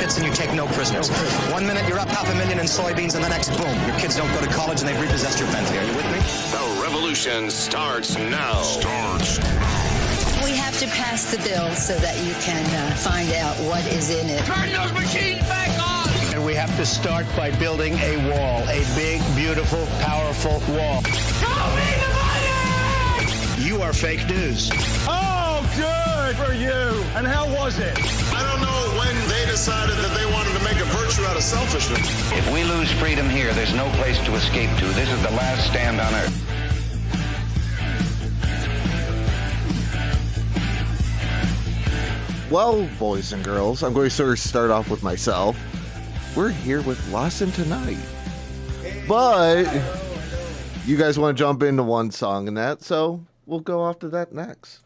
minutes and you take no prisoners. 1 minute you're up $500,000 in soybeans, and the next, boom, your kids don't go to college and they've repossessed your Bentley. Are you with me? The revolution starts now. We have to pass the bill so that you can find out what is in it. Turn those machines back on! And we have to start by building a wall, a big, beautiful, powerful wall. Show me the money! You are fake news. Oh, good for you. And how was it? I don't know when they decided that they wanted to make a virtue out of selfishness. If we lose freedom here, there's no place to escape to. This is the last stand on Earth. Well, boys and girls, I'm going to sort of start off with myself. We're here with Lawson tonight. But you guys want to jump into one song and that, so we'll go off to that next.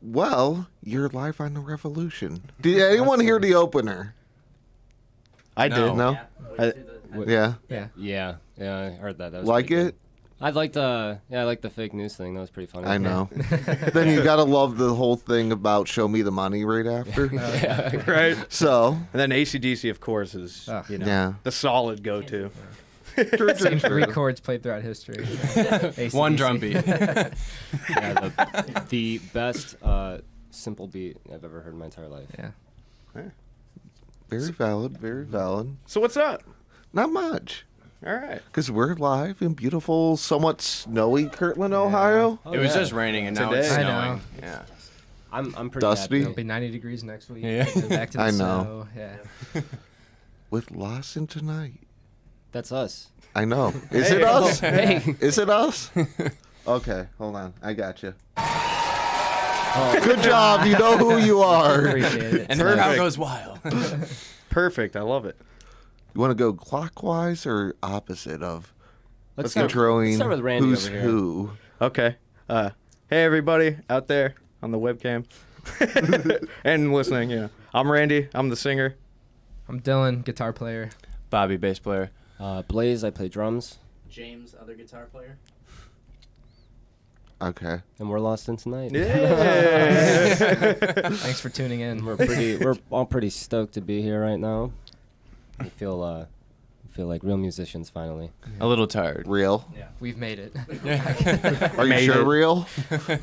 Well, you're live on the Revolution. Did anyone hear the opener? I did. No? Yeah. Yeah, I heard that. That was Like it? I liked the fake news thing. That was pretty funny. I know. Then you gotta love the whole thing about "Show Me the Money" right after. Right. So. And then AC/DC, of course, is the solid go-to. Same 3 chords played throughout history. One drum beat. The best simple beat I've ever heard in my entire life. Yeah. Very valid. Very valid. So what's up? Not much. All right. Because we're live in beautiful, somewhat snowy Kirtland, Ohio. Oh, it was just raining, and now it's Today. snowing. I know. Yeah. I'm pretty Dusty. happy. It'll be 90 degrees next week. Yeah. Back to the I snow. know. Yeah. With Lawson tonight. That's us. I know. Is it us? Hey. Is it us? Okay, hold on. I got you. Good job. You know who you are. Appreciate it. And the crowd goes wild. Perfect. I love it. You want to go clockwise or opposite of Let's start controlling with Randy who's over here. who? Okay. Hey, everybody out there on the webcam and listening. I'm Randy. I'm the singer. I'm Dylan, guitar player. Bobby, bass player. Blaze, I play drums. James, other guitar player. Okay. And we're lost in tonight. Yeah. Thanks for tuning in. We're all pretty stoked to be here right now. We feel like real musicians finally. A little tired. Real? Yeah. We've made it. Are you sure real?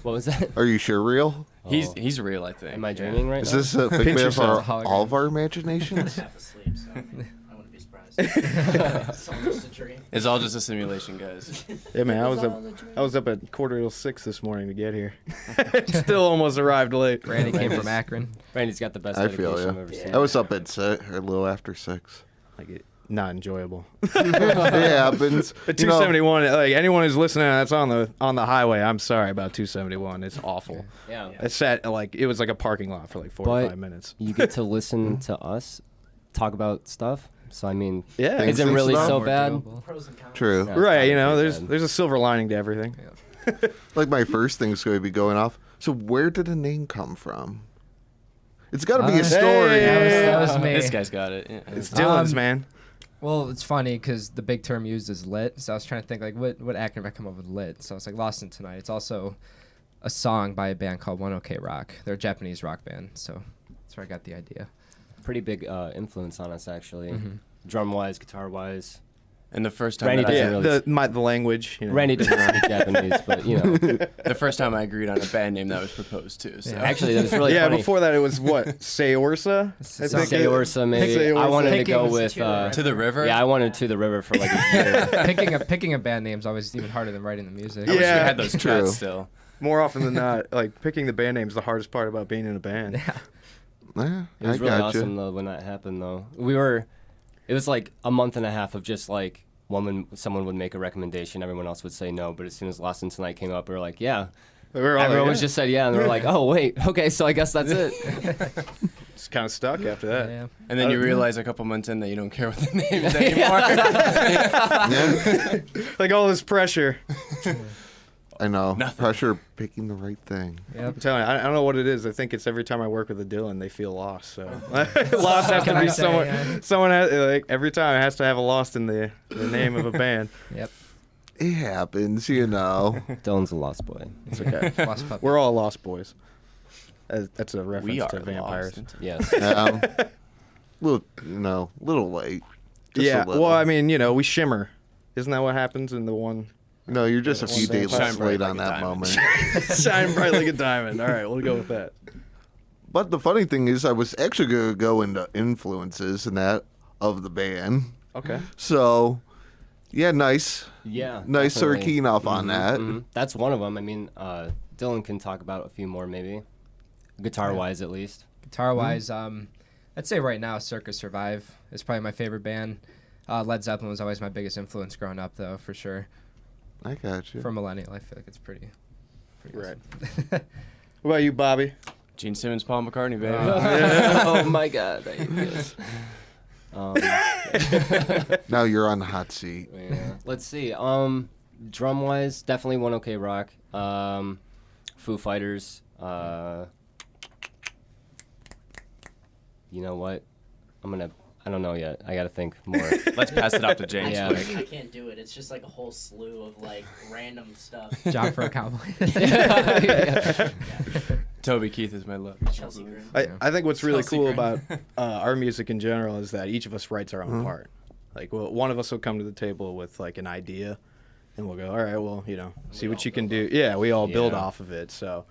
What was that? Are you sure real? He's real, I think. Am I dreaming right Is now? this a figment of yourself. all of our I'm imaginations? half asleep, so I wouldn't be surprised. It's all just a dream. It's all just a simulation, guys. Yeah, man. I was up at 5:45 this morning to get here. Still almost arrived late. Randy came from Akron. Randy's got the best I dedication feel I've you. ever seen. I was up at a little after 6. Like not enjoyable. It happens. The 271. Like anyone who's listening, that's on the highway. I'm sorry about 271. It's awful. Yeah. It sat it was like a parking lot for like 45 minutes. You get to listen to us talk about stuff. So I mean, Yeah. is it really so bad? Pros and cons. True. Yeah, Right. it's You know, probably there's bad. there's a silver lining to everything. Like my first thing's going to be going off. So where did the name come from? It's got to be a story. That was me. This guy's got it. Yeah. It's Dylan's, man. Well, it's funny because the big term used is lit. So I was trying to think like what acronym I come up with lit. So it's like Lost in Tonight. It's also a song by a band called One OK Rock. They're a Japanese rock band. So that's where I got the idea. Pretty big influence on us, actually. Drum wise, guitar wise. And the first time Randy that doesn't really the language. You know. Randy doesn't speak Japanese, but you know. the first time I agreed on a band name that was proposed to. So. Yeah. Actually, that was really yeah. funny. Before that, it was what Sayorsa. Sayorsa, maybe. I wanted to go with To the River. Yeah, I wanted To the River for like a year. picking a band name is always even harder than writing the music. I wish we Yeah. had those tracks still. More often than not, like picking the band name is the hardest part about being in a band. Yeah. Yeah, It was I really gotcha. awesome though when that happened though. It was like a month and a half of just like someone would make a recommendation, everyone else would say no, but as soon as Lost in Tonight came up, we were like, yeah. Everyone was just said yeah, and they were like, oh wait, okay, so I guess that's it. It's kind of stuck after that. Yeah. And then you realize a couple months in that you don't care what the name is anymore. Like all this pressure. I know. Nothing. Pressure picking the right thing. Yep. I'm telling you, I don't know what it is. I think it's every time I work with a Dylan, they feel lost. So lost has to Can be I say, someone. yeah. Someone has, like every time it has to have a lost in the name of a band. Yep. It happens, you know. Dylan's a lost boy. It's okay. Lost puppy. We're all lost boys. That's a reference We are to vampires. lost. Yes. Little late. Just Yeah. a little. Well, I mean, we shimmer. Isn't that what happens in the one? No, you're just a One few day days shine late bright on like a that diamond. moment. Shine bright like a diamond. All right, we'll go with that. But the funny thing is, I was actually going to go into influences and that of the band. Okay. So, yeah, nice. Yeah. Nice sir, definitely. keying off on that. That's one of them. I mean, Dylan can talk about a few more maybe. Guitar wise at least. Guitar wise, I'd say right now Circus Survive is probably my favorite band. Led Zeppelin was always my biggest influence growing up, though, for sure. I got you. For Millennial, I feel like it's pretty Right. awesome. What about you, Bobby? Gene Simmons, Paul McCartney, baby. Oh my God. I hate this. Now you're on the hot seat. Yeah. Let's see. Drum wise, definitely One OK Rock. Foo Fighters. You know what? I don't know yet. I gotta think more. Let's pass it off to James. Yeah. I can't do it. It's just like a whole slew of like random stuff. Job for a Cowboy. Toby Keith is my love. Chelsea Grin. I think what's really Chelsea cool Grin. about our music in general is that each of us writes our own part. Like, one of us will come to the table with like an idea, and we'll go, all right, well, see what you can do. Yeah, we all build Yeah. off of it. So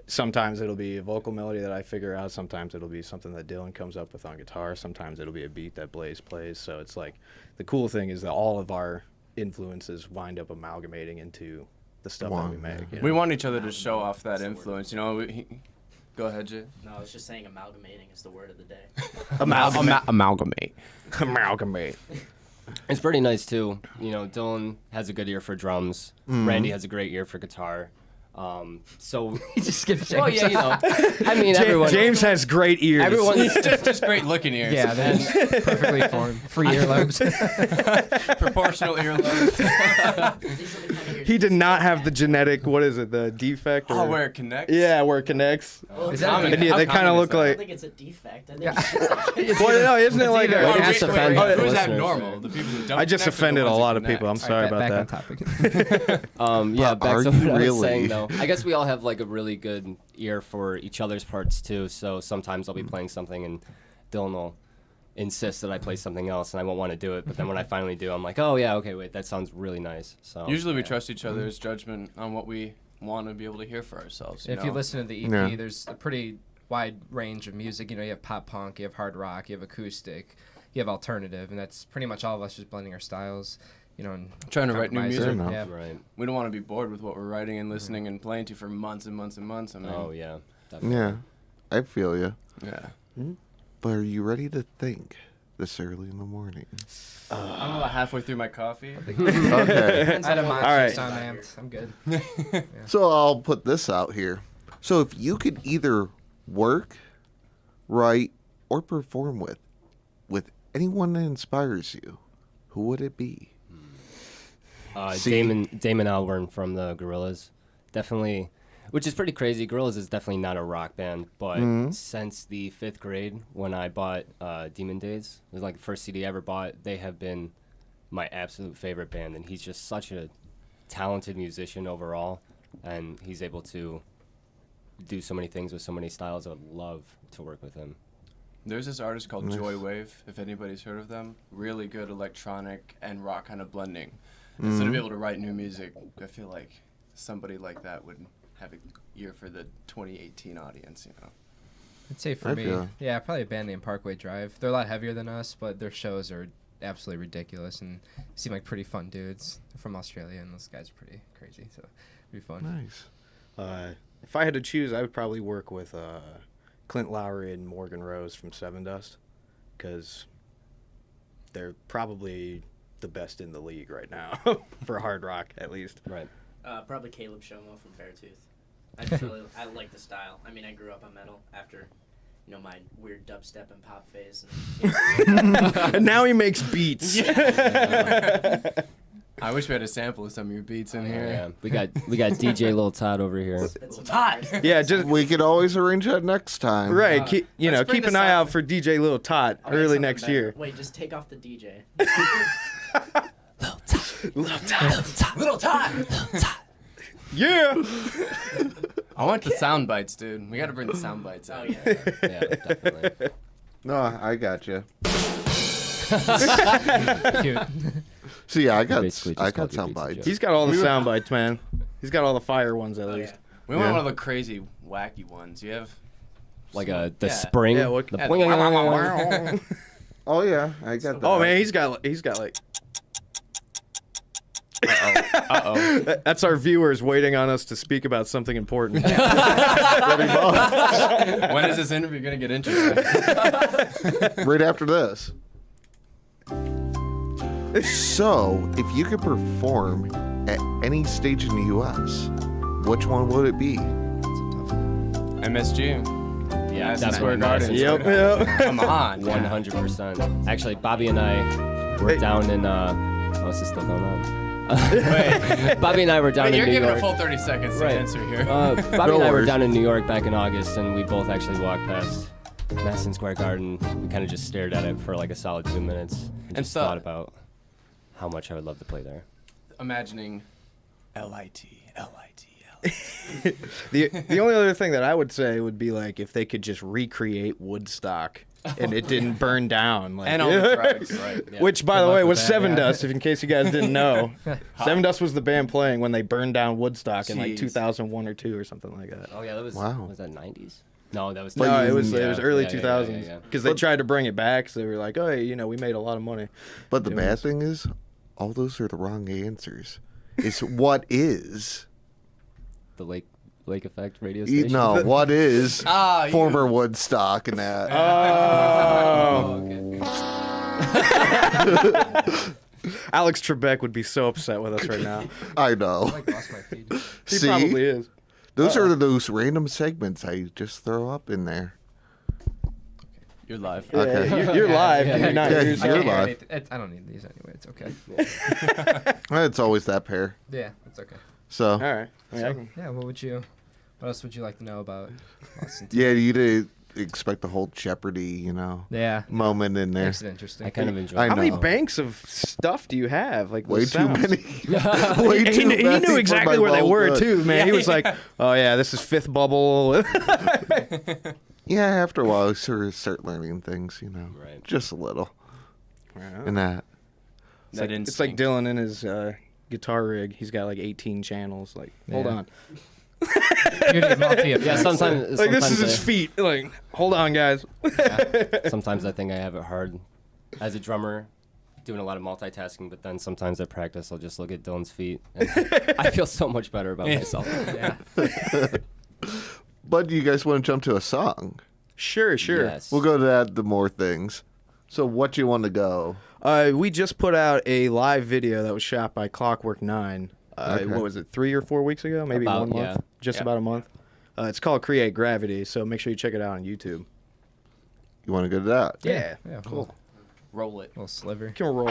sometimes it'll be a vocal melody that I figure out. Sometimes it'll be something that Dylan comes up with on guitar. Sometimes it'll be a beat that Blaze plays. So it's like the cool thing is that all of our influences wind up amalgamating into the stuff that we make. you know? We want each other to show off that influence. Go ahead, Jay. No, I was just saying amalgamating is the word of the day. Amalgamate. Amalgamate. It's pretty nice too. Dylan has a good ear for drums. Randy has a great ear for guitar. So He just skipped well, James. yeah, I mean, everyone. James has great ears. Everyone's just great looking ears. Yeah, that's perfectly formed. Free earlobes. Proportional earlobes. These are the kind of ears He did not have the genetic, what is it, the defect? Oh, or- where it connects? Yeah, where it connects. Well, Is it's that not- a- Yeah, they kind of look I don't like. think it's a defect. I think it's Well, no, isn't it like either- a, Wait, that's offending who's listeners. abnormal? The people who don't I just connect or the offended a ones lot who of people. I'm connect? sorry Back about that. on topic. Yeah, But back are to you what I was really? saying though. I guess we all have like a really good ear for each other's parts too. So sometimes I'll be playing something and Dylan will insist that I play something else, and I won't want to do it. But then when I finally do, I'm like, oh yeah, okay, wait, that sounds really nice. So Usually we trust each other's judgment on what we want to be able to hear for ourselves. If you listen to the EP, Yeah. there's a pretty wide range of music. You have pop punk, you have hard rock, you have acoustic, you have alternative, and that's pretty much all of us just blending our styles. And Trying to write new compromising. music. Fair enough. Yeah. right. We don't want to be bored with what we're writing and listening and playing to for months and months and months. I mean, Oh yeah. Definitely. Yeah, I feel you. yeah. But are you ready to think this early in the morning? I'm about halfway through my coffee. Okay. I had a monster All right. sound amped. I'm good. So I'll put this out here. So if you could either work, write, or perform with anyone that inspires you, who would it be? Damon Albarn from the Gorillaz. Definitely. Which is pretty crazy. Gorillaz is definitely not a rock band, but since the 5th grade, when I bought Demon Days, it was like the first CD I ever bought, they have been my absolute favorite band, and he's just such a talented musician overall, and he's able to do so many things with so many styles. I would love to work with him. There's this artist called Joywave, if anybody's heard of them. Really good electronic and rock kind of blending. Instead of being able to write new music, I feel like somebody like that would have an ear for the 2018 audience, you know. I'd say for me, yeah, probably a band named Parkway Drive. They're a lot heavier than us, but their shows are absolutely ridiculous and seem like pretty fun dudes. They're from Australia, and those guys are pretty crazy, so it'd be fun. Nice. If I had to choose, I would probably work with Clint Lowry and Morgan Rose from Seven Dust, because they're probably the best in the league right now for hard rock, at least. Right. Probably Caleb Shomo from Beartooth. I like the style. I mean, I grew up on metal after, my weird dubstep and pop phase. And now he makes beats. I wish we had a sample of some of your beats in here. Yeah, we got DJ Lil Todd over here. It's hot. Yeah, just we could always arrange that next time. Right. Keep an eye out for DJ Lil Todd early next better. year. Wait, just take off the DJ. Little Todd. Yeah. I want the sound bites, dude. We got to bring the sound bites out. Oh, yeah. Yeah, definitely. No, I got you. Cute. So yeah, I got Basically just called your sound pizza bites. joke. He's got all the sound bites, man. He's got all the fire ones at least. We want one of the crazy, wacky ones. You have Like the spring. Yeah, what- the yeah, boing- Oh yeah, I got that. Oh man, he's got like. Uh-oh. That's our viewers waiting on us to speak about something important. When is this interview going to get interesting? Right after this. So, if you could perform at any stage in the U.S., which one would it be? MSG. Yeah, Madison definitely Square Garden. Madison Square Yep. Garden. Come on. 100%. Actually, Bobby and I were down in. Oh, is this still going on? Wait. Bobby and I were down Wait, in you're New giving York. a full 30 seconds to Right. answer here. Bobby No and I were worries. down in New York back in August, and we both actually walked past Madison Square Garden. We kind of just stared at it for like a solid 2 minutes and just so- thought about how much I would love to play there. Imagining LIT. The only other thing that I would say would be like if they could just recreate Woodstock and it didn't burn down. Like, And all the tracks, right. Yeah. Which, by Good the luck way, with was that, Seven yeah. Dust, if in case you guys didn't know. Seven Dust was the band playing when they burned down Woodstock in like Jeez. 2001 or 2 or something like that. Oh yeah, that was. Wow. Was that 90s? No, that was. No, it was early yeah, 2000s yeah. because they tried to bring it back. So they were like, "Oh, we made a lot of money." But the doing bad this. thing is, all those are the wrong answers. It's what is. The Lake Effect radio station. No, what is Ah, former Woodstock and that. Alex Trebek would be so upset with us right now. I know. Like lost my feed. He See? probably is. Those are those random segments I just throw up in there. You're live. Okay. Yeah, you're live. Yeah, You're not yeah, using you're it. live. I don't need these anyway. It's okay. It's always that pair. Yeah, it's okay. So, All right. So, yeah, what else would you like to know about Austin? yeah, you did expect the whole Jeopardy, Yeah. moment in there. Makes it interesting. I kind of enjoy. I it. How many know. banks of stuff do you have? Like Way those too sounds? many. Way He, too kn- he many knew for exactly my where they own were good. too, man. He was like, "Oh yeah, this is Fifth Bubble." Yeah, after a while, you sort of start learning things, Right. just a little. Wow. And that. It's like Dylan in his guitar rig. He's got like 18 channels. Like, hold Yeah. on. Yeah, sometimes. Like this is sometimes his feet. Like, hold on, guys. Sometimes I think I have it hard as a drummer, doing a lot of multitasking. But then sometimes at practice, I'll just look at Dylan's feet, and I feel so much better about myself. Yeah. But you guys want to jump to a song? Sure. Yes. We'll go to that, the more things. So what do you want to go? We just put out a live video that was shot by Clockwork 9. Okay. What was it, 3 or 4 weeks ago? Maybe About, 1 month? yeah. Just Yeah. about a month. It's called Create Gravity, so make sure you check it out on YouTube. You want to go to that? Yeah. Yeah. Cool. Roll it. Little sliver. Can roll.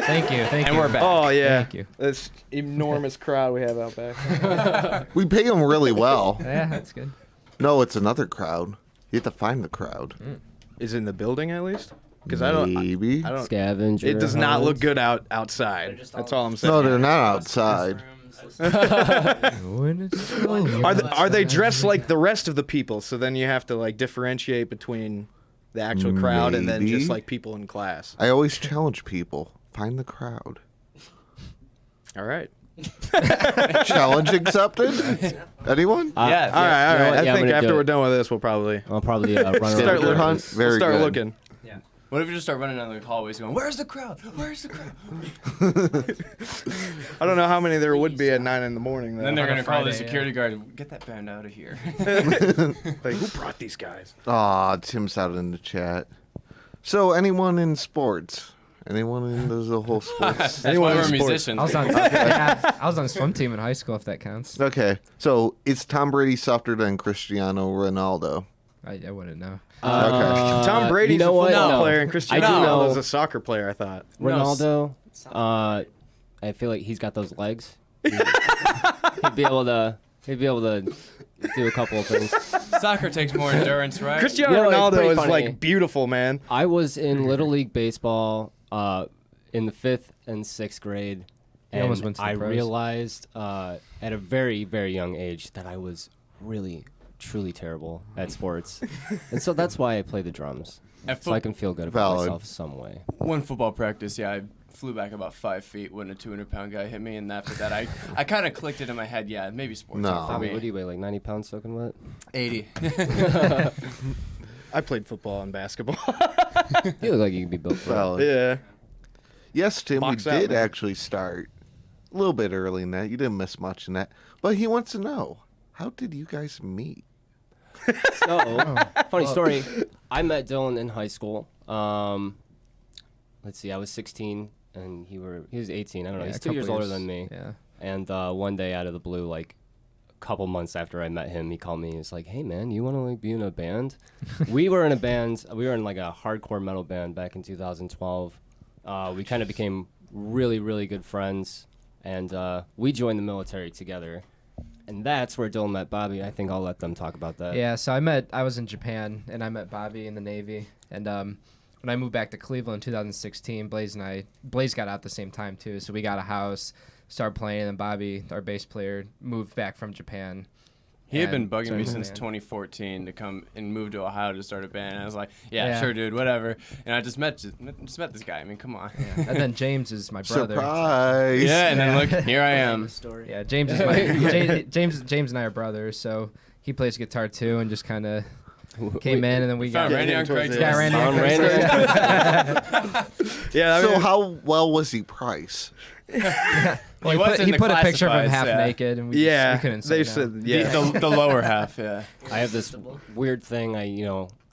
Thank you. And we're back. Oh yeah, Thank you. This enormous crowd we have out back. We pay them really well. Yeah, that's good. No, it's another crowd. You have to find the crowd. Is it in the building at least? Because I don't. Maybe. I don't. Scavenger. It does not look hunts. good outside. That's all I'm saying. No, they're not outside. Are they dressed like the rest of the people? So then you have to like differentiate between the actual crowd and then Maybe. just like people in class. I always challenge people. Find the crowd. All right. Challenge accepted? Anyone? Yeah. All right. You know what? I Yeah, I'm think gonna after do we're it. done with this, we'll probably I'll probably run start around. looking. hunt. Very We'll start good. looking. What if you just start running down the hallways going, "Where's the crowd? Where's the crowd?" I don't know how many there would be at 9 in the morning. Though. Then they're gonna call the Friday, security guard. Get that band out of here. Like, who brought these guys? Aw, Tim's out in the chat. So, anyone in sports? Anyone in the whole sports? That's Anyone why in we're sports. musicians. I was on. Yeah, I was on swim team in high school, if that counts. Okay, so is Tom Brady softer than Cristiano Ronaldo? I wouldn't know. Tom Brady's you know a what? football No. player and Cristiano I do know- Ronaldo's a soccer player. I thought. Ronaldo. I feel like he's got those legs. He'd be able to. He'd be able to do a couple of things. Soccer takes more endurance, right? Cristiano You know, it's Ronaldo pretty is funny. like beautiful, man. I was in Little League baseball in the 5th and 6th grade. He almost went to the I pros. realized at a very, very young age that I was really, truly terrible at sports. And so that's why I play the drums. At So I can feel good about Valid. myself some way. One football practice, yeah, I flew back about 5 feet when a 200-pound guy hit me, and after that, I kind of clicked it in my head. Yeah, maybe sports. No. aren't for What do me. you weigh, like 90 pounds soaking wet? 80. I played football and basketball. You look like you could be built for that. Valid. yeah. Yes, Tim, Box we out, did man. actually start a little bit early in that. You didn't miss much in that. But he wants to know, how did you guys meet? So, funny story. I met Dylan in high school. Let's see, I was 16 and he was 18. I don't know. Yeah, He's a 2 couple years older than me. Yeah. And one day out of the blue, like a couple months after I met him, he called me. He was like, "Hey man, you want to like be in a band?" We were in a band. We were in like a hardcore metal band back in 2012. We kind of became really, really good friends, and we joined the military together. And that's where Dylan met Bobby. I think I'll let them talk about that. Yeah, so I was in Japan, and I met Bobby in the Navy. And when I moved back to Cleveland in 2016, Blaze got out at the same time, too. So we got a house, started playing, and then Bobby, our bass player, moved back from Japan. He had been and bugging me started a since band. 2014 to come and move to Ohio to start a band. And I was like, yeah, Yeah. sure, dude, whatever. And I just met this guy. I mean, come on. And then James is my brother. Surprise! Yeah, and then look, here I am. Story. Yeah, James is James and I are brothers, so he plays guitar too, and just kind of came in, and then we got Found Randy on towards Craigslist. got Randy on Found Randy. Craigslist. Yeah. I So mean, how well was he priced? Well, was in he the put a picture of him classifieds, half yeah. naked, and we yeah. couldn't say They no. said yeah. The lower half, yeah. I have this weird thing. I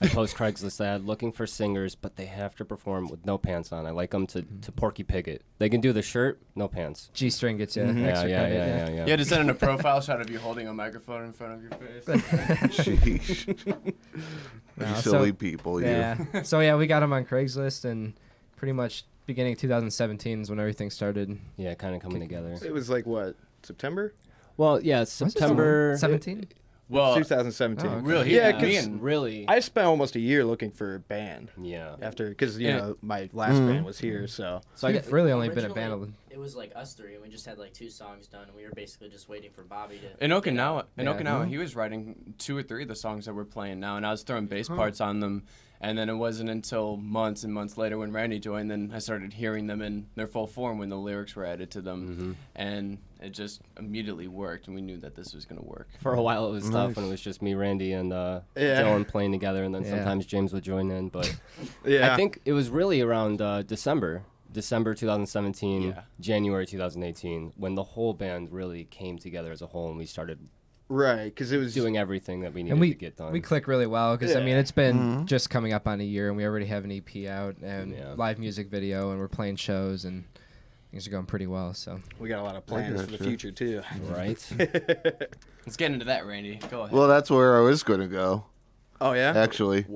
post Craigslist ad looking for singers, but they have to perform with no pants on. I like them to Porky Pig it. They can do the shirt, no pants. G-string gets you Yeah, extra credit. yeah. You had to send in a profile shot of you holding a microphone in front of your face. Sheesh. No, You so- silly people, you. Yeah. So yeah, we got him on Craigslist, and pretty much beginning of 2017 is when everything started. Yeah, kind of coming together. It was like what, September? Well, yeah, September 17. Well, 2017. Oh, okay. really, Yeah, me 'cause and really. I spent almost a year looking for a band Yeah. after, because you Yeah. know my last band was here, so So I've really only been a band. Originally, It was like us three, and we just had like 2 songs done, and we were basically just waiting for Bobby to. in Okinawa, Yeah. he was writing 2 or 3 of the songs that we're playing now, and I was throwing bass parts on them. And then it wasn't until months and months later when Randy joined, then I started hearing them in their full form when the lyrics were added to them, and it just immediately worked, and we knew that this was gonna work. For a while, it was tough when it was just me, Randy, and Yeah. Dylan playing together, and then Yeah. sometimes James would join in. But yeah. I think it was really around December 2017, Yeah. January 2018, when the whole band really came together as a whole, and we started right, because it was doing everything that we needed And to get done. we click really well because I mean Yeah. it's been just coming up on a year, and we already have an EP out and Yeah. live music video, and we're playing shows, and things are going pretty well. So we got a lot of plans for the gotcha. future too. right? Let's get into that, Randy. Go ahead. Well, that's where I was going to go. Oh yeah. Actually,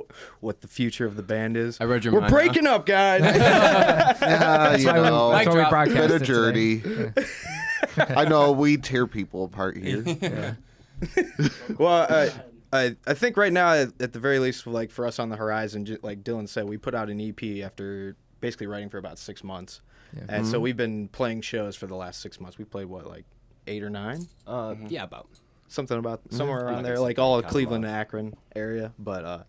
what the future of the band is? I read your We're mind, breaking up, guys. yeah, you know, That's why we broadcast bit of it journey. today. I know we tear people apart here. Well, I think right now, at the very least, like for us on the horizon, like Dylan said, we put out an EP after basically writing for about 6 months, and so we've been playing shows for the last 6 months. We played what, like 8 or 9? Yeah, about Somewhere around Like there, it's like all of kind of Cleveland rough. and Akron area. But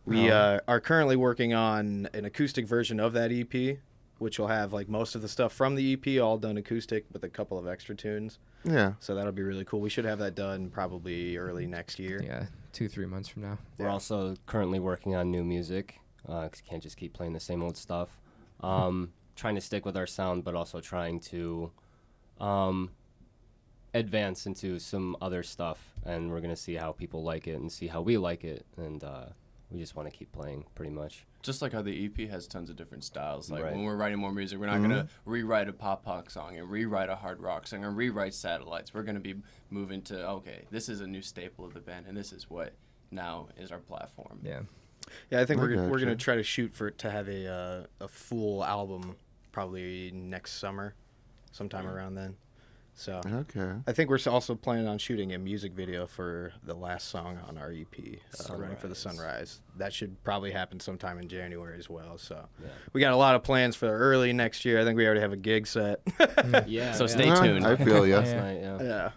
we are currently working on an acoustic version of that EP, which will have like most of the stuff from the EP all done acoustic with a couple of extra tunes. Yeah. So that'll be really cool. We should have that done probably early next year. Yeah, 2-3 months from now. We're also currently working on new music, 'cause you can't just keep playing the same old stuff. Trying to stick with our sound, but also trying to advance into some other stuff, and we're going to see how people like it and see how we like it, and we just want to keep playing pretty much. Just like how the EP has tons of different styles. Like Right. when we're writing more music, we're not going to rewrite a pop punk song and rewrite a hard rock song and rewrite Satellites. We're going to be moving to, okay, this is a new staple of the band, and this is what now is our platform. Yeah. Yeah, I think we're gotcha. gonna try to shoot for it to have a full album probably next summer, sometime around then. So Okay. I think we're also planning on shooting a music video for the last song on our EP, Running for the Sunrise. That should probably happen sometime in January as well. So we got a lot of plans for early next year. I think we already have a gig set. Yeah. So yeah. stay tuned. I feel you. Last night, yeah. Yeah.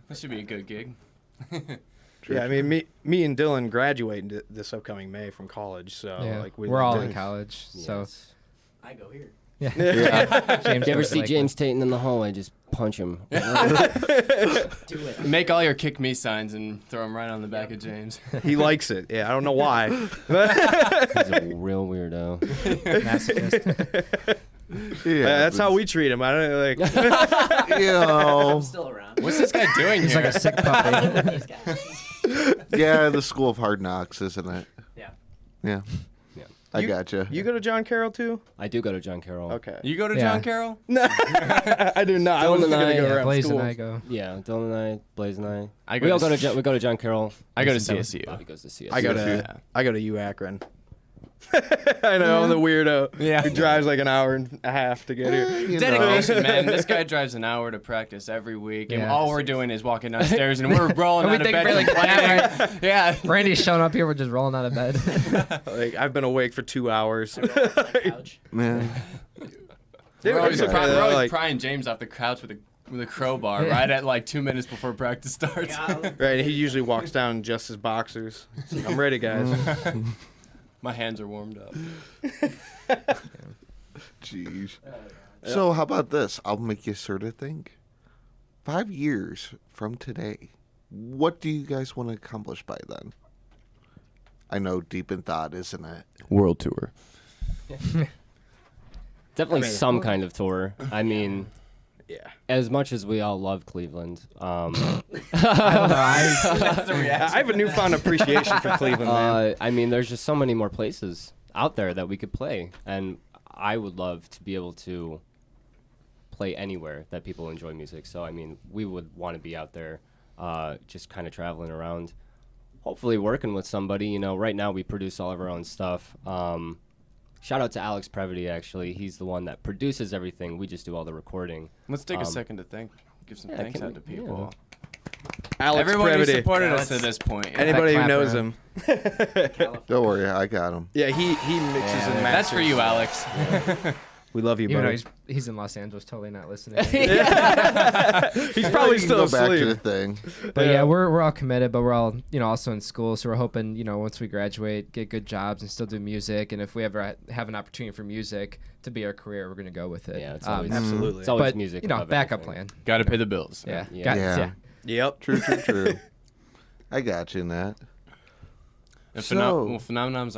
That should be a good gig. Yeah, I mean, me and Dylan graduate this upcoming May from college, so Yeah. like We're all in to- college, so Yes. I go here. yeah. Yeah. If you ever goes see like James Tatum in the hallway, just punch him. Do it. Make all your kick me signs and throw them right on the back of James. He likes it. Yeah, I don't know why. He's a real weirdo. Masochist. Yeah, That's how we treat him. I don't like. You know. I'm still around. What's this guy doing He's here? like a sick puppy. These guys. Yeah, the School of Hard Knocks, isn't it? Yeah. Yeah. Yeah. I gotcha. You go to John Carroll too? I do go to John Carroll. Okay. You go to Yeah. John Carroll? No, I do not. I Dylan wasn't and gonna I- go yeah, around Blaze schools. and I go. Yeah, Dylan and I, Blaze and I. I we go all to go to we go to John Carroll. I go to Listen, CSU. Bobby goes to CSU. I go Yeah. to U Akron. I know I'm the weirdo. Yeah. Who drives like an hour and a half to get here. You know. Dedication, man. This guy drives an hour to practice every week, and Yeah. all we're doing is walking downstairs, and we're rolling And we out of think bed. we're like, and playing. Yeah. Randy's showing up here. We're just rolling out of bed. Like I've been awake for 2 hours. On the couch. Man. We're always, Okay. we're always Like- prying James off the couch with a crowbar right at like 2 minutes before practice starts. Right, he usually walks down in just his boxers. He's like, I'm ready, guys. My hands are warmed up. Jeez. So how about this? I'll make you sort of think. 5 years from today, what do you guys want to accomplish by then? I know deep in thought, isn't it? World tour. Definitely I mean- some kind of tour. I mean, Yeah. as much as we all love Cleveland, I don't know. I have a newfound appreciation for Cleveland, man. I mean, there's just so many more places out there that we could play, and I would love to be able to play anywhere that people enjoy music. So, I mean, we would want to be out there, just kind of traveling around, hopefully working with somebody. You know, right now we produce all of our own stuff. Shout out to Alex Previty, actually. He's the one that produces everything. We just do all the recording. Let's take a second to give some yeah, thanks can out to we- people. Alex Everyone who Previty. supported us to this point. Anybody who Clap knows for him. Don't worry, I got him. Yeah, he mixes and masters. That's for you, Alex. We love you, Even though buddy. he's in Los Angeles, totally not listening. He's probably You can still go back to the asleep. thing. But yeah, we're all committed, but we're all also in school, so we're hoping once we graduate, get good jobs and still do music. And if we ever have an opportunity for music to be our career, we're gonna go with it. Yeah, it's always, Absolutely. It's always but music. you know, above backup everything. plan. Got to pay the bills. Yeah, Yeah. yeah. Yep. True. I got you in that. And So- phenomenons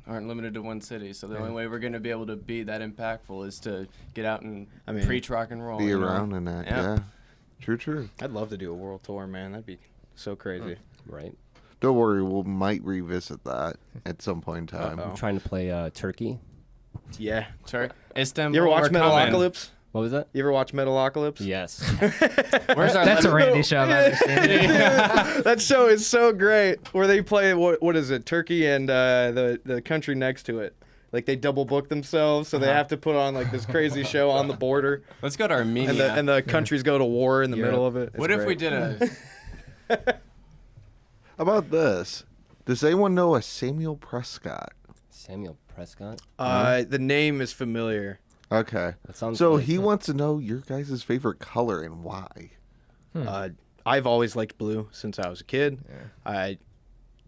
aren't limited to one city, so the only way we're going to be able to be that impactful is to get out and preach rock and roll. Be you know? around in that, yeah. True. I'd love to do a world tour, man. That'd be so crazy. Right. Don't worry, we might revisit that at some point in time. I'm trying to play Turkey. Yeah. Istanbul, You ever watch we're coming. Metalocalypse? What was that? You ever watch Metalocalypse? Yes. That's a Randy show I've ever seen. That show is so great. Where they play what is it? Turkey and the country next to it. Like they double book themselves, so they have to put on like this crazy show on the border. Let's go to Armenia. And the countries go to war in the middle of it. It's What if we great. did a? How about this? Does anyone know a Samuel Prescott? Samuel Prescott? The name is familiar. Okay. That sounds So really he fun. wants to know your guys' favorite color and why. I've always liked blue since I was a kid. I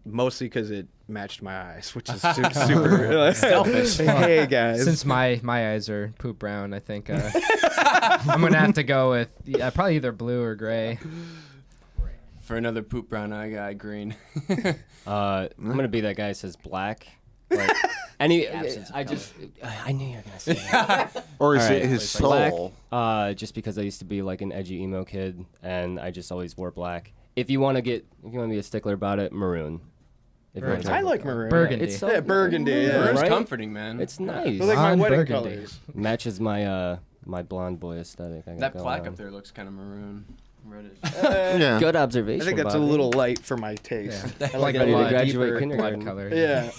mostly because it matched my eyes, which is super Selfish. Hey guys. Since my eyes are poop brown, I think I'm gonna have to go with probably either blue or gray. For another poop brown eye guy, green. I'm gonna be that guy who says black. Like, I knew you were gonna say that. Or is All it right, his black, soul? just because I used to be like an edgy emo kid, and I just always wore black. If you want to be a stickler about it, maroon. I like maroon. Burgundy. It's so Yeah, burgundy. Yeah. Maroon's right? comforting, man. It's nice. They're like my On wedding burgundy. colors. Matches my my blonde boy aesthetic. I got That going plaque on. up there looks kind of maroon. Reddish. Yeah. Good observation. I think that's a Bobby. little light for my taste. Yeah. I like Like it a a blood, graduate deeper kindergarten. blood color. Yeah.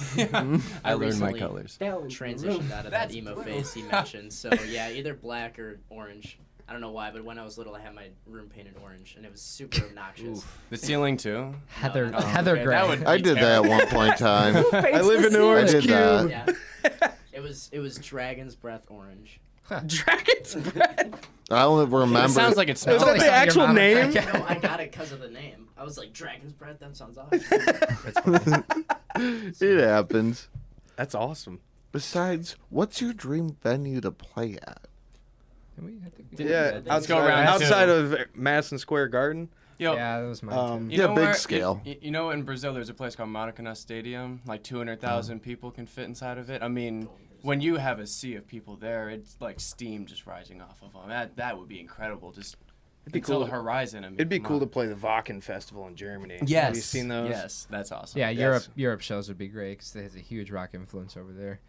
I learned my recently colors. Transitioned out of that emo phase he mentioned. So yeah, either black or orange. I don't know why, but when I was little, I had my room painted orange, and it was super obnoxious. The ceiling too. Heather No, Heather okay, gray. that would- I did that at one point in time. I live in the I orange did cube. that. Yeah. It was Dragon's Breath orange. Dragon's Breath. I only remember. It sounds like it Is smells. that the actual name? No, I got it because of the name. I was like, Dragon's Breath. That sounds awesome. It happens. That's awesome. Besides, what's your dream venue to play at? Yeah, Let's go around outside of Madison Square Garden. Yo, Yeah, that was mine. you Yeah, know big where- scale. You know, in Brazil, there's a place called Maracanã Stadium. Like 200,000 people can fit inside of it. I mean, when you have a sea of people there, it's like steam just rising off of them. That would be incredible. Just be until cool. the horizon. I mean, It'd be come cool on. to play the Wacken Festival in Germany. Yes. Have you seen those? Yes, that's awesome. Yeah, Yes. Europe shows would be great because there's a huge rock influence over there.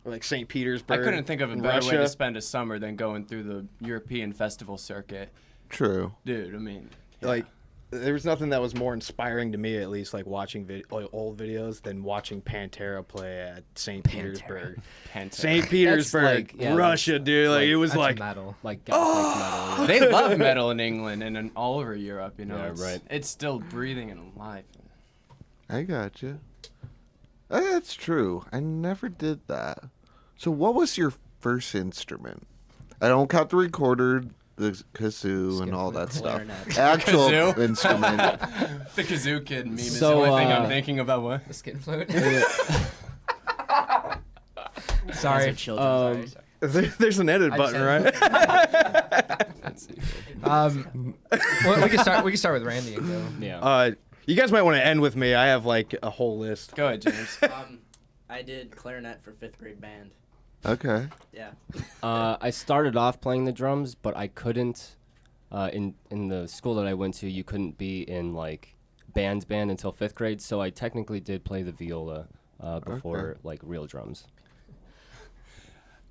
Or like St. Petersburg. I couldn't think of a in better way Russia. to spend a summer than going through the European festival circuit. True. Dude, I mean, yeah. Like, there was nothing that was more inspiring to me, at least, like watching old videos, than watching Pantera play at St. Petersburg. St. Petersburg, like- yeah, Russia, dude. Like, it was That's like, metal. Like gothic metal. They love metal in England and in all over Europe. You know, Yeah, it's, right. It's still breathing and alive. I gotcha. That's true. I never did that. So, what was your first instrument? I don't count the recorder, the kazoo, and all that stuff. Clarinet. Actual Kazoo? instrument. The kazoo kid meme is So, the only thing I'm thinking about. What? The skin flute. Those Sorry. are children, sorry. there's an edit button, right? Well, we can start with Randy and go. Yeah. You guys might want to end with me. I have like a whole list. Go ahead, James. I did clarinet for 5th grade band. Okay. Yeah. I started off playing the drums, but I couldn't. In the school that I went to, you couldn't be in like band until 5th grade. So I technically did play the viola before like real drums.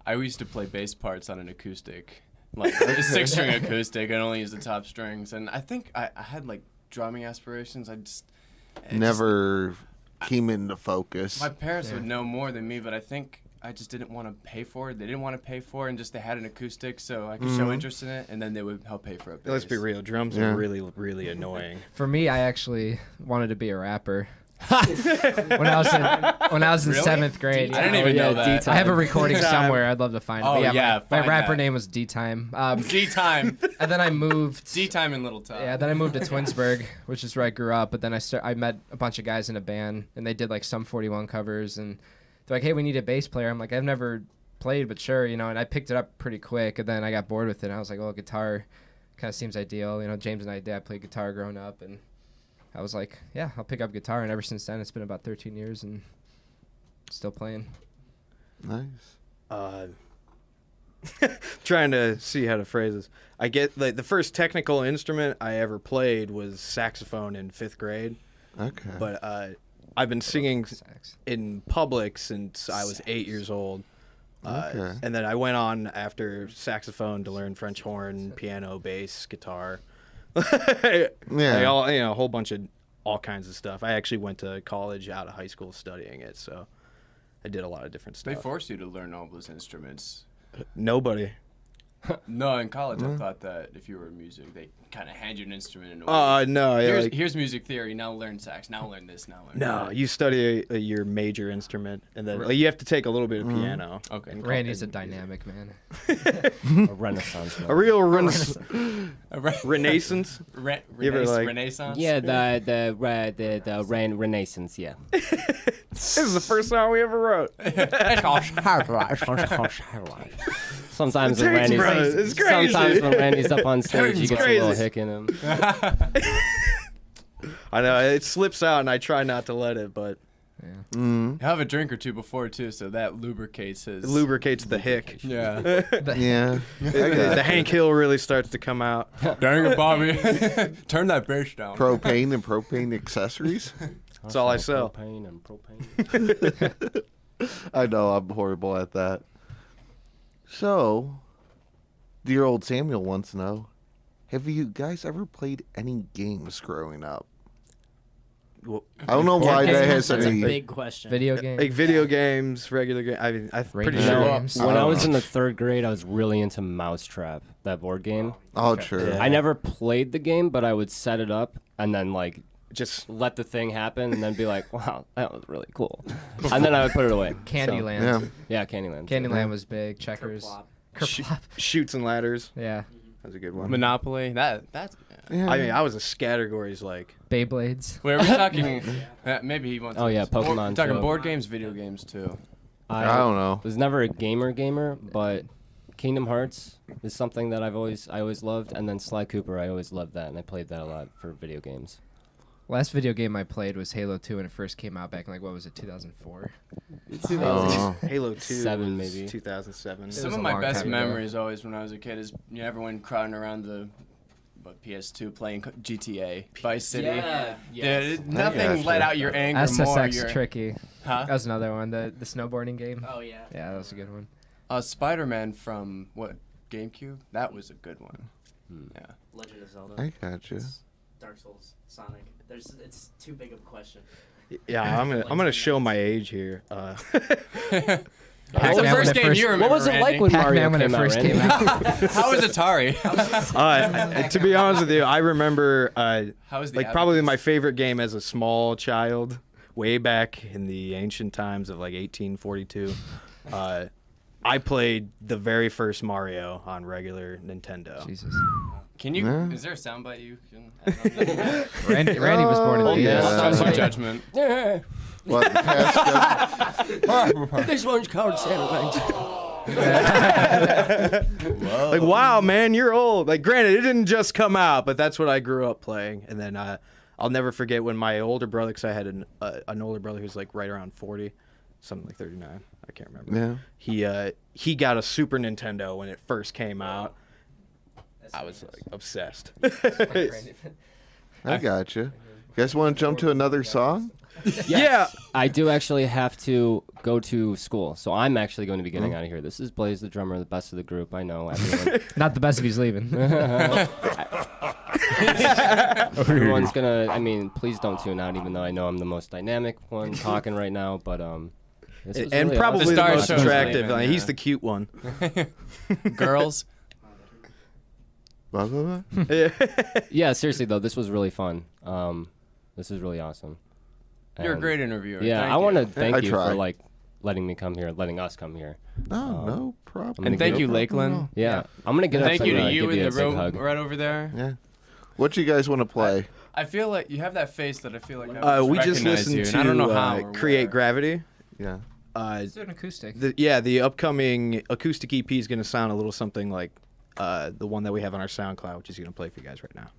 I used to play bass parts on an acoustic, like a 6-string acoustic. I only used the top strings, and I think I had like drumming aspirations. Never came into focus. My parents would know more than me, but I think I just didn't want to pay for it. They didn't want to pay for it, and just they had an acoustic, so I could show interest in it, and then they would help pay for it. Let's be real. Drums Yeah. are really, really annoying. For me, I actually wanted to be a rapper. when I was in Really? 7th grade. I didn't even know that. I have a recording somewhere. I'd love to find it. Oh, But yeah, my find rapper that. name was D-Time. D-Time. And then I moved. D-Time in Little Top. Yeah, then I moved to Twinsburg, which is where I grew up. But then I met a bunch of guys in a band, and they did like some 41 covers. And they're like, "Hey, we need a bass player." I'm like, "I've never played, but sure, you know." And I picked it up pretty quick. And then I got bored with it. And I was like, "Oh, guitar kind of seems ideal." You know, James and I played guitar growing up, and I was like, "Yeah, I'll pick up guitar." And ever since then, it's been about 13 years, and still playing. Nice. Trying to see how to phrase this. I get like the first technical instrument I ever played was saxophone in 5th grade. Okay. But I've been singing Sax. in public since I was 8 years old. Okay. And then I went on after saxophone to learn French horn, piano, bass, guitar. Yeah. Like all, a whole bunch of all kinds of stuff. I actually went to college out of high school studying it, so I did a lot of different They stuff. forced you to learn all those instruments. Nobody. No, in college I thought that if you were in music, they kind of hand you an instrument and No. Yeah, here's music theory. Now learn sax. Now learn this. Now learn. No, that. you study your major instrument, and then you have to take a little bit of piano. Okay. and Randy's a dynamic man. A renaissance. A real renaissance. You ever, like- Renaissance. Yeah, the Renaissance. Yeah. This is the first song we ever wrote. Sometimes The when Tate Randy's Brothers, it's crazy. sometimes when Randy's up on stage, he It's gets a little crazy. hick in him. I know it slips out, and I try not to let it, but Have a drink or two before too, so that lubricates his. it lubricates the hick. Yeah. Yeah. The Hank Hill really starts to come out. Dang it, Bobby. Turn that bass down. Propane and propane accessories. That's all I sell. Propane and propane. I know I'm horrible at that. So, dear old Samuel wants to know, have you guys ever played any games growing up? I don't know why that has That's any. a big question. Video game. Like video games, regular games. I mean, I'm pretty Radio sure. games. When I was in the 3rd grade, I was really into Mousetrap, that board game. Oh, true. Yeah. I never played the game, but I would set it up and then like Just let the thing happen and then be like, wow, that was really cool. And then I would put it away. Candyland. Yeah. Yeah, Candyland. Candyland was big. Checkers. Kerplop. shoots and ladders. Yeah. That's a good one. Monopoly. That's. Yeah. I mean, I was a scattergories like. Beyblades. Wait, are we talking? Maybe he wants. Oh, yeah, Pokemon, We're talking too. board games, video games too. I don't know. Was never a gamer, but Kingdom Hearts is something that I always loved, and then Sly Cooper, I always loved that, and I played that a lot for video games. Last video game I played was Halo 2 when it first came out back in, like, what was it, 2004? Halo 2 7 was maybe. 2007. Some was of a my long best time ago. memories always when I was a kid is everyone crowding around the PS2 playing GTA, Vice City. Yeah. Dude, nothing Yeah, let sure. out your anger more. SSX Tricky. Huh? That was another one. The snowboarding game. Oh yeah. Yeah, that was a good one. Spider-Man from what GameCube? That was a good one. Yeah. Legend of Zelda. I gotcha. Dark Souls. Sonic. It's too big of a question. Yeah, I'm gonna show my age here. What's the Pac-Man first when it game first- you remember? What was it like when Mario Pac-Man when it came out, first Randy? came out. How was Atari? To be honest with you, I remember How was the like probably Abacus? my favorite game as a small child, way back in the ancient times of like 1842. I played the very first Mario on regular Nintendo. Jesus. Can you? Yeah. Is there a soundbite you can? add on that? Randy was born in the yeah. US. I'll some judgment. What? Past This one's called Satellite. Like, wow, man, you're old. Like, granted, it didn't just come out, but that's what I grew up playing. And then I'll never forget when my older brother, because I had an older brother who's like right around 40, something like 39. I can't remember. Yeah. He got a Super Nintendo when it first came out. I was like obsessed. I gotcha. You guys want to jump to another song? Yeah. I do actually have to go to school, so I'm actually going to be getting out of here. This is Blaze, the drummer, the best of the group. I know everyone. Not the best if he's leaving. Everyone's gonna. I mean, please don't tune out, even though I know I'm the most dynamic one talking right now. But this was And really probably awesome. the Star most Show's attractive. leaving, Like, he's yeah. the cute one. Girls. Blah, blah, blah. Yeah, seriously though, this was really fun. This is really awesome. You're a And, great interviewer. Yeah, Thank I want to you. thank I you try. for like letting me come here, letting us come here. Oh, no problem. And thank you, No problem. Lakeland. Yeah, I'm gonna get up Thank and, you to you give in you the a big room hug. right over there. Yeah. What you guys want to play? I feel like you have that face that I feel like I We just recognize listened you, to and I don't know how or Create where. Gravity. Yeah. It's an acoustic. The upcoming acoustic EP is going to sound a little something like the one that we have on our SoundCloud, which is going to play for you guys right now.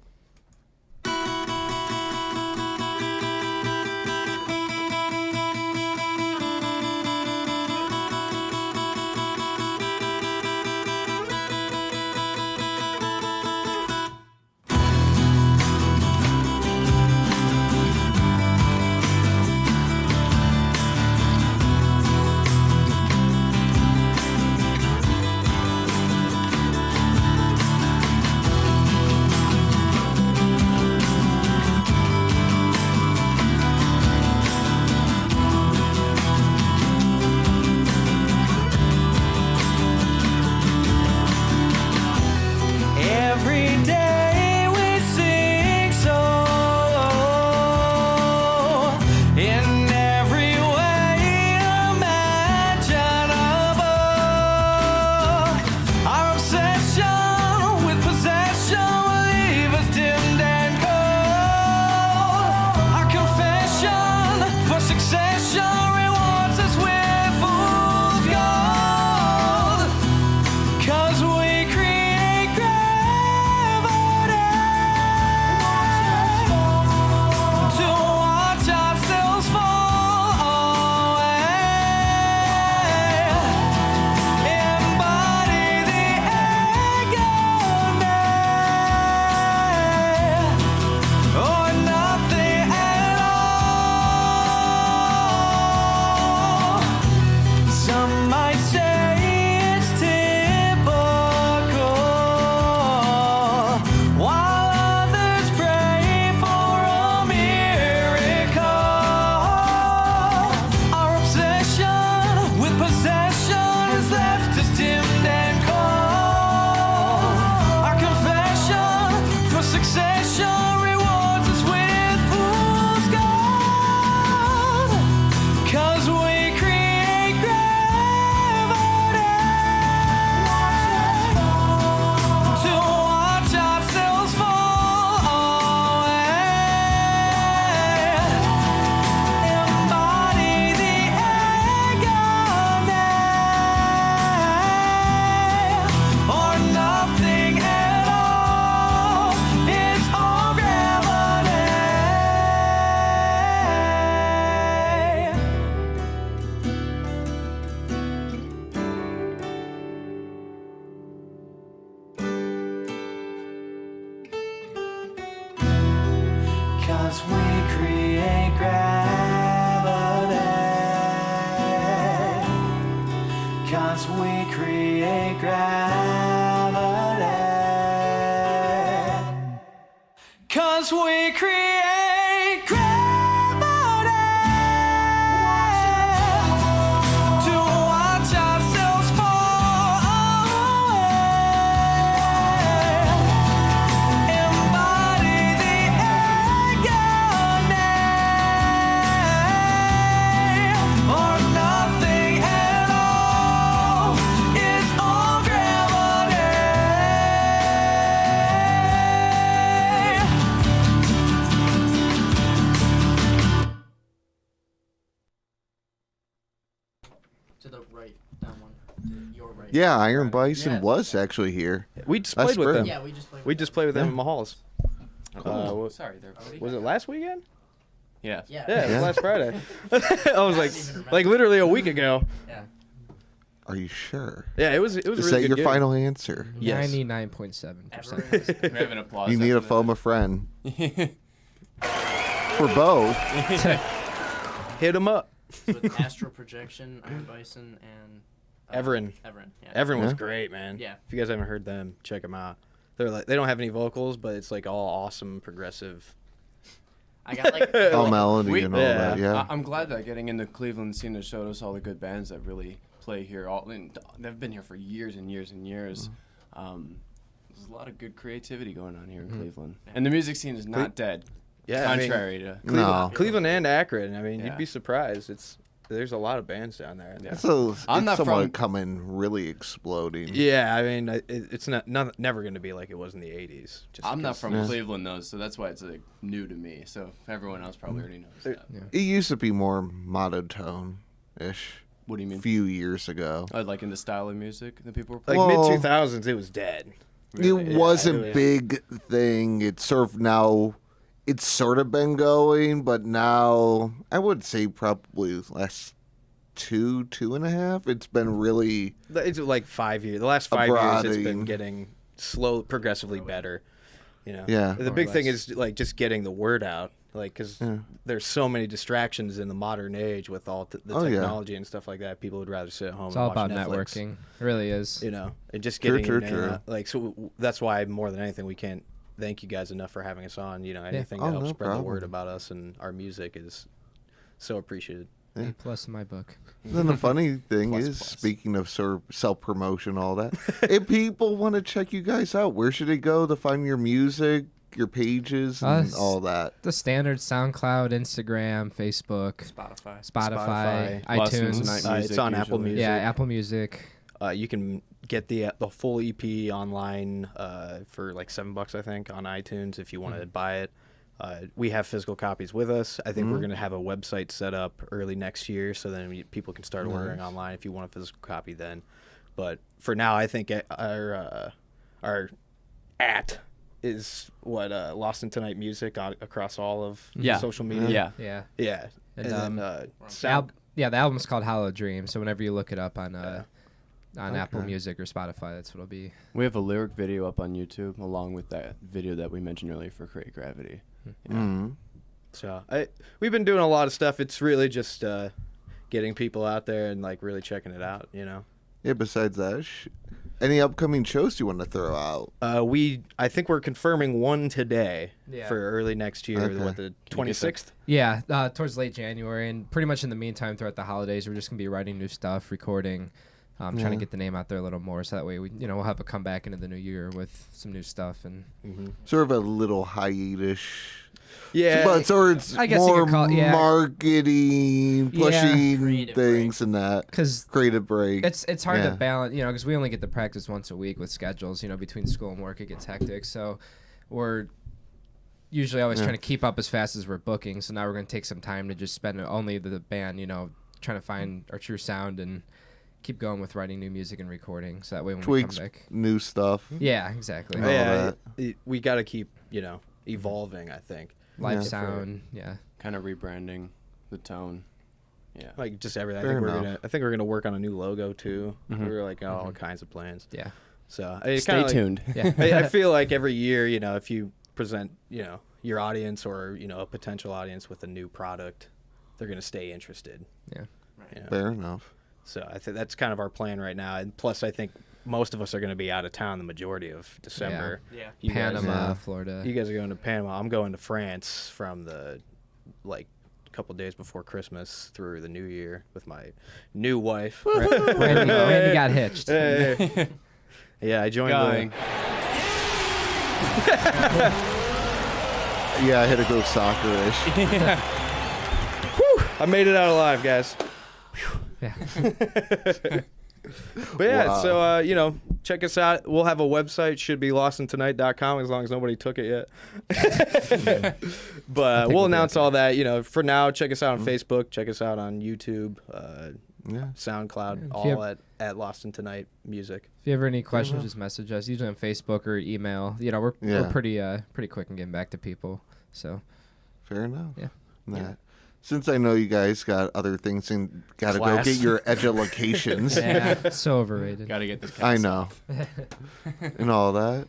'Cause we create gravity. 'Cause we create gravity. 'Cause we create gravity. To watch ourselves fall away. Embody the agony. Or nothing at all is all gravity. To the right, that one. To your right. Yeah, Iron Bison was actually here. We just Last played with them. spring. Yeah, we just played with We just played with them Yeah. in Mahals. Cool. Sorry there, buddy. Was it last weekend? Yeah. Yeah. Yeah, it was Yeah. last Friday. I was like literally a week ago. Yeah. Are you sure? Yeah, it was Is really that good your gig. final answer? Yes. 99.7%. We have an applause. You need a after phone a friend. For both. Hit them up. With Astral Projection, Iron Bison, and Everin. Everin. Yeah. Everin was Yeah. great, man. Yeah. If you guys haven't heard them, check them out. They're like they don't have any vocals, but it's like all awesome progressive. I got like All melody and all that, yeah. I'm glad that getting in the Cleveland scene has showed us all the good bands that really play here. They've been here for years and years and years. There's a lot of good creativity going on here in Cleveland, and the music scene is not dead. Yeah, I mean, contrary to Cleveland and Akron. I mean, Yeah. you'd be surprised. There's a lot of bands down there. It's somewhat from- coming really exploding. Yeah, I mean, it's never going to be like it was in the '80s. Just I'm not because- from Cleveland though, so that's why it's like new to me. So everyone else probably already knows that. It used to be more monotone-ish. What do you mean? A few years ago. Like in the style of music that people were Like playing. Well- mid 2000s, it was dead. It was a big thing. It's sort of now, it's sort of been going, but now I would say probably last two and a half. It's been really. It's like 5 years. The last 5 years, it's been Abroading. getting progressively better. You know. Yeah. The More big or thing less. is like just getting the word out, like because there's so many distractions in the modern age with all the Oh, yeah. technology and stuff like that. People would rather sit at home. It's and all watch about Netflix. networking. It really is. You know, and just True, getting true, in there, true. like so. That's why more than anything, we can't thank you guys enough for having us on. You know, anything Oh, to help no spread the word problem. about us and our music is so appreciated. Yeah. A+ in my book. Then the funny thing Plus, is, plus. speaking of sort of self-promotion, all that, if people want to check you guys out, where should they go to find your music, your pages, and Us. all that? The standard SoundCloud, Instagram, Facebook, Spotify, Lessons iTunes. Night It's on Apple usually. Music. Yeah, Apple Music. You can get the full EP online for like $7, I think, on iTunes if you want to buy it. We have physical copies with us. I think we're going to have a website set up early next year, so then people can start ordering online if you want a physical copy then. But for now, I think our is what Lost in Tonight Music across all of social media. Yeah. And And, then the album's called Hollow Dream. So whenever you look it up on Apple Music or Spotify, that's what it'll be. We have a lyric video up on YouTube along with that video that we mentioned earlier for Create Gravity. So we've been doing a lot of stuff. It's really just getting people out there and like really checking it out, you know. Yeah. Besides that, any upcoming shows you want to throw out? I think we're confirming one today Yeah. for early next year. Okay. What, the 26th? Yeah, towards late January, and pretty much in the meantime, throughout the holidays, we're just gonna be writing new stuff, recording, trying to get the name out there a little more, so that way we'll have a comeback into the new year with some new stuff and. Sort of a little hiatus. Yeah, But so it's I guess you more could call it- yeah. marketing, pushing Creative things and that. 'Cause creative break. It's hard Yeah. to balance, because we only get to practice once a week with schedules. Between school and work, it gets hectic. So we're usually always trying to keep up as fast as we're booking. So now we're going to take some time to just spend only the band, trying to find our true sound and keep going with writing new music and recording. So that way when Tweaks, we come back. new stuff. Yeah, exactly. all yeah. that. We got to keep evolving. I think Live Yeah. sound. Yeah. Kind of rebranding the tone. Yeah. like just everything. Fair I think we're gonna work on a new logo too. We're like all kinds of plans. Yeah. So it's Stay kinda tuned. Yeah. I feel like every year, if you present, your audience or a potential audience with a new product, they're going to stay interested. Yeah. Fair enough. So I think that's kind of our plan right now. And plus, I think most of us are going to be out of town the majority of December. Yeah. You Panama, guys, Florida. You guys are going to Panama. I'm going to France from the couple days before Christmas through the New Year with my new wife. Randy got hitched. Hey. Yeah, I joined. Yeah, I had to go soccer-ish. I made it out alive, guys. Yeah. But yeah, Wow. so check us out. We'll have a website, should be lostintonight.com, as long as nobody took it yet. But we'll announce all that. For now, check us out on Facebook, check us out on YouTube, SoundCloud, all at Lost in Tonight Music. If you have any questions, just message us. Usually on Facebook or email. We're pretty quick in getting back to people. So. Fair enough. Yeah. Since I know you guys got other things and got to go Class. get your educations. Yeah, so overrated. Got to get this. I know. And all that.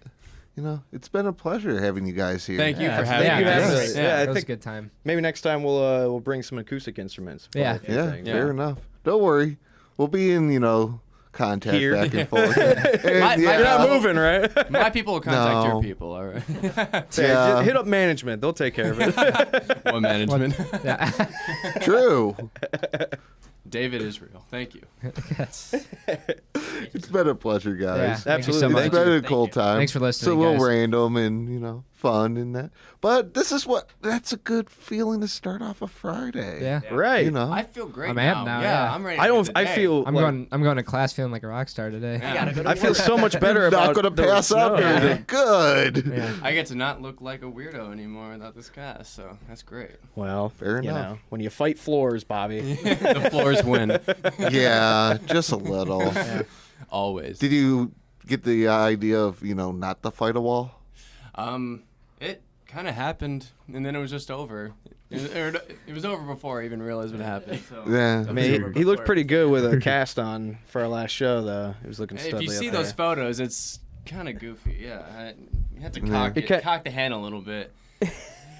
It's been a pleasure having you guys here. Thank you for having us. us. Yeah, I it was a think good time. maybe next time we'll bring some acoustic instruments. Yeah. Fair enough. Don't worry. We'll be in, contact Here. back and forth. And, You're not moving, right? My people will contact No. your people. All right. Yeah, Yeah. hit up management. They'll take care of it. What management? Yeah. True. David Israel. Thank you. It's been a pleasure, guys. Yeah, thank you so Absolutely. much. It's been a Thank cool you. time. Thanks for listening, It's a little guys. random and, fun and that. But that's a good feeling to start off a Friday. Yeah. Right. I feel great. I'm amped now, yeah. I'm ready. To I feel I'm going to class feeling like a rock star today. Yeah. I feel so much better Not about going to the pass up snow. here. Good. Yeah. I get to not look like a weirdo anymore without this cast, so that's great. Well, Fair enough. when you fight floors, Bobby. The floors win. Yeah, just a little. Always. Did you get the idea of, not to fight a wall? It kind of happened, and then it was just over. It was over before I even realized what happened. Yeah. I mean, he looked pretty good with a cast on for our last show, though. He was looking Hey, studly if you see up those there. photos, it's kind of goofy. Yeah, you have to Yeah. cock the hand a little bit.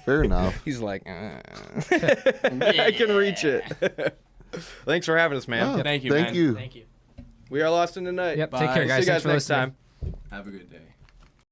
Fair enough. He's like, I can reach it. Thanks for having us, man. Oh, Thank you, Thank man. you. Thank you. We are Lost in the Night. Yep. Bye. Take care, guys. See you Thanks guys for next listening. time. Have a good day.